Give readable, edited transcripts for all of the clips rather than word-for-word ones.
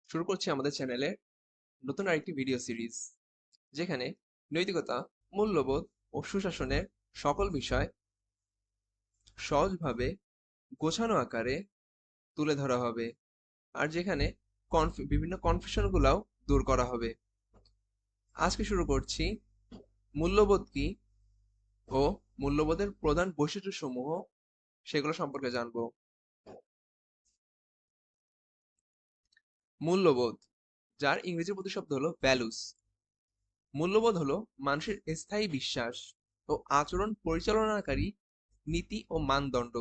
শুরু করছি আমাদের চ্যানেলে নতুন আরেকটি ভিডিও সিরিজ, যেখানে নৈতিকতা, মূল্যবোধ ও সুশাসনের সকল বিষয় সহজভাবে গোছানো আকারে তুলে ধরা হবে, আর যেখানে বিভিন্ন কনফিউশনগুলোও দূর করা হবে। আজকে শুরু করছি মূল্যবোধ কি ও মূল্যবোধের প্রধান বৈশিষ্ট্যসমূহ, সেগুলো সম্পর্কে জানবো। মূল্যবোধ, যার ইংরেজি প্রতিশব্দ হলো ভ্যালুস। মূল্যবোধ হলো মানুষের স্থায়ী বিশ্বাস ও আচরণ পরিচালনাকারী নীতি ও মানদণ্ড,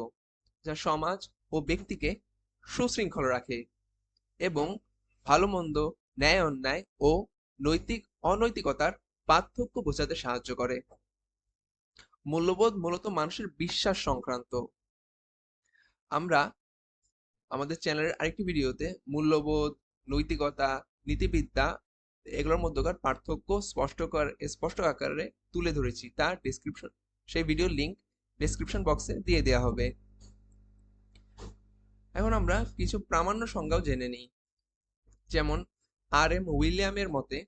যা সমাজ ও ব্যক্তিকে সুশৃঙ্খল রাখে এবং ভালো মন্দ, ন্যায় অন্যায় ও নৈতিক অনৈতিকতার পার্থক্য বোঝাতে সাহায্য করে। মূল্যবোধ মূলত মানুষের বিশ্বাস সংক্রান্ত। আমরা আমাদের চ্যানেলের আরেকটি ভিডিওতে মূল্যবোধ, নৈতিকতা, নীতিবিদ্যা এগুলোর মধ্যকার পার্থক্য স্পষ্ট আকারে তুলে ধরেছি। তার সেই ভিডিওর লিংক ডেসক্রিপশন বক্সে দিয়ে দেওয়া হবে। এখন আমরা কিছু প্রামাণ্য সংজ্ঞাও জেনে নিই। যেমন আর.এম. উইলিয়ামের মতে,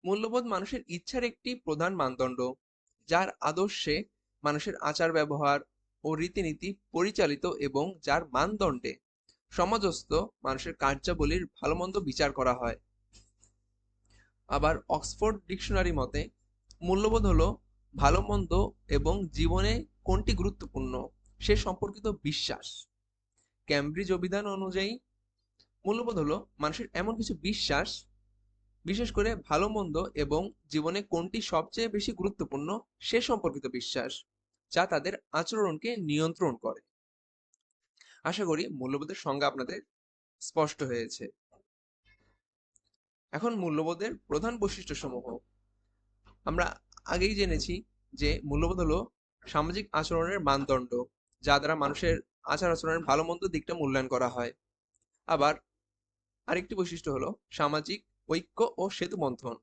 মূল্যবোধ মানুষের ইচ্ছার একটি প্রধান মানদণ্ড, যার আদর্শে মানুষের আচার ব্যবহার ও রীতিনীতি পরিচালিত এবং যার মানদণ্ডে সমাজস্থ মানুষের কার্যাবলীর ভালো মন্দ বিচার করা হয়। আবার অক্সফোর্ড ডিকশনারি মতে, মূল্যবোধ হলো ভালো মন্দ এবং জীবনে কোনটি গুরুত্বপূর্ণ সে সম্পর্কিত বিশ্বাস। ক্যামব্রিজ অভিধান অনুযায়ী মূল্যবোধ হলো মানুষের এমন কিছু বিশ্বাস, বিশেষ করে ভালো মন্দ এবং জীবনে কোনটি সবচেয়ে বেশি গুরুত্বপূর্ণ সে সম্পর্কিত বিশ্বাস, যা তাদের আচরণকে নিয়ন্ত্রণ করে। আশা করি মূল্যবোধের সংজ্ঞা আপনাদের স্পষ্ট হয়েছে। এখন মূল্যবোধের প্রধান বৈশিষ্ট্যসমূহ। আমরা আগেই জেনেছি যে মূল্যবোধ হলো সামাজিক আচরণের মানদণ্ড, যা দ্বারা মানুষের আচার আচরণের ভালো মন্দ দিকটা মূল্যায়ন করা হয়। আবার আরেকটি বৈশিষ্ট্য হলো সামাজিক ঐক্য ও সেতু বন্ধন,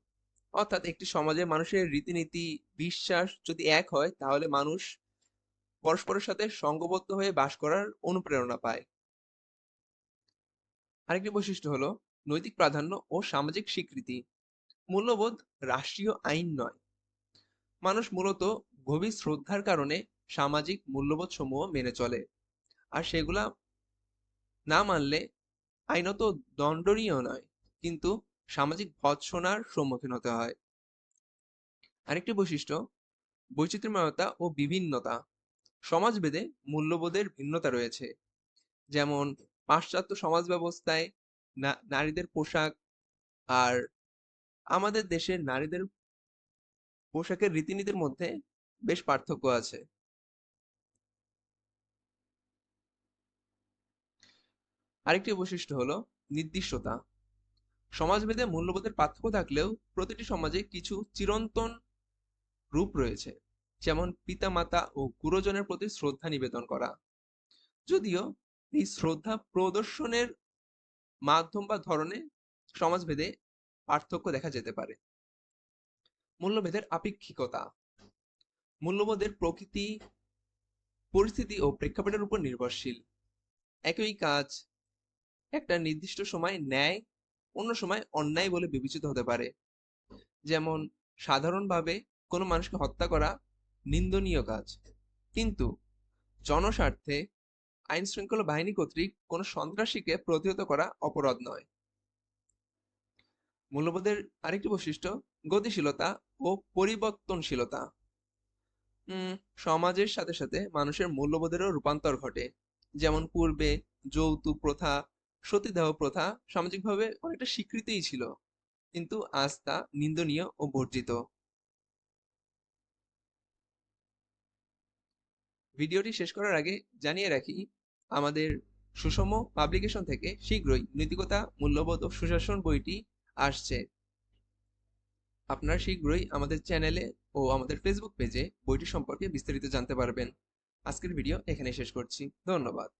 অর্থাৎ একটি সমাজে মানুষের রীতিনীতি, বিশ্বাস যদি এক হয়, তাহলে মানুষ পরস্পরের সাথে সঙ্ঘবদ্ধ হয়ে বাস করার অনুপ্রেরণা পায়। আরেকটি বৈশিষ্ট্য হলো নৈতিক প্রাধান্য ও সামাজিক স্বীকৃতি। মূল্যবোধ রাষ্ট্রীয় আইন নয়, মানুষ মূলত গভীর শ্রদ্ধার কারণে সামাজিক মূল্যবোধ সমূহ মেনে চলে, আর সেগুলা না মানলে আইনত দণ্ডনীয় নয়, কিন্তু সামাজিক ভৎসনার সম্মুখীন হতে হয়। আরেকটি বৈশিষ্ট্য বৈচিত্র্যময়তা ও বিভিন্নতা। সমাজভেদে মূল্যবোধের ভিন্নতা রয়েছে, যেমন পাশ্চাত্য সমাজ ব্যবস্থায় নারীদের পোশাক আর আমাদের দেশের নারীদের পোশাকের রীতিনীতির মধ্যে বেশ পার্থক্য আছে। আরেকটি বৈশিষ্ট্য হলো নির্দিষ্টতা। সমাজভেদে মূল্যবোধের পার্থক্য থাকলেও প্রতিটি সমাজে কিছু চিরন্তন রূপ রয়েছে, যেমন পিতামাতা ও গুরুজনের প্রতি শ্রদ্ধা নিবেদন করা। যদিও এই শ্রদ্ধা প্রদর্শনের মাধ্যম বা ধরনে সমাজভেদে পার্থক্য দেখা যেতে পারে। মূল্যভেদের আপেক্ষিকতা। মূল্যবোধের প্রকৃতি পরিস্থিতি ও প্রেক্ষাপটের উপর নির্ভরশীল। একই কাজ একটা নির্দিষ্ট সময় ন্যায়, অন্য সময় অন্যায় বলে বিবেচিত হতে পারে। যেমন সাধারণভাবে কোনো মানুষকে হত্যা করা নিন্দনীয় কাজ, কিন্তু জনস্বার্থে আইন শৃঙ্খলা বাহিনী কর্তৃক কোনো সন্ত্রাসীকে প্রতিহত করা অপরাধ নয়। মূল্যবোধের আরেকটি বৈশিষ্ট্য গতিশীলতা ও পরিবর্তনশীলতা। সমাজের সাথে সাথে মানুষের মূল্যবোধেরও রূপান্তর ঘটে। যেমন পূর্বে যৌতুক প্রথা, সতীদাহ প্রথা সামাজিকভাবে অনেকটা স্বীকৃতিই ছিল, কিন্তু আজ তা নিন্দনীয় ও বর্জিত। ভিডিওটি শেষ করার আগে জানিয়ে রাখি, আমাদের সুষম পাবলিকেশন থেকে শীঘ্রই নৈতিকতা, মূল্যবোধ ও সুশাসন বইটি আসছে। আপনারা শীঘ্রই আমাদের চ্যানেলে ও আমাদের ফেসবুক পেজে বইটি সম্পর্কে বিস্তারিত জানতে পারবেন। আজকের ভিডিও এখানে শেষ করছি। ধন্যবাদ।